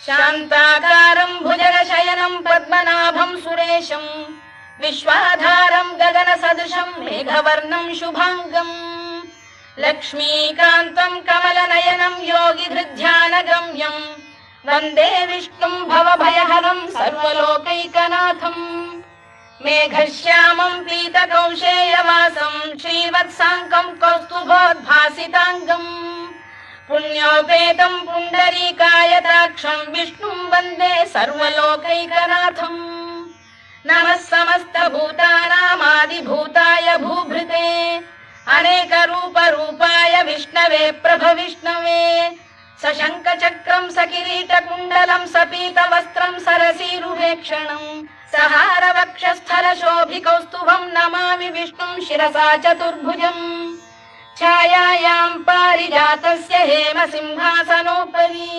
శాంతాకారం భుజగశయనం పద్మనాభం సురేశం విశ్వాధారం గగన సదృశం మేఘవర్ణం శుభాంగం లక్ష్మీకాంతం కమలనయనం యోగి హృద్ధ్యానగమ్యం వందే విష్ణుం భవభయహరం సర్వలోకైకనాథం మేఘశ్యామం పీతకౌశేయవాసం శ్రీవత్సాంకం కౌస్తుభోద్భాసితాంగం పుణ్యోపేతం పుండరీకాయతాక్షం విష్ణుం వందే సర్వలోకైకనాథం నమః సమస్తభూతానామాదిభూతాయ భూభృతే అనేక రూప రూపాయ విష్ణవే ప్రభ విష్ణవే సశంఖ చక్రం సకిరీట కుండలం సపీత వస్త్రం సరసీరుహేక్షణం సహార వక్షస్థల శోభి కౌస్తుభం నమామి విష్ణుం శిరసా చతుర్భుజం ఛాయాయాం పారిజాతస్య హేమ సింహాసనోపరి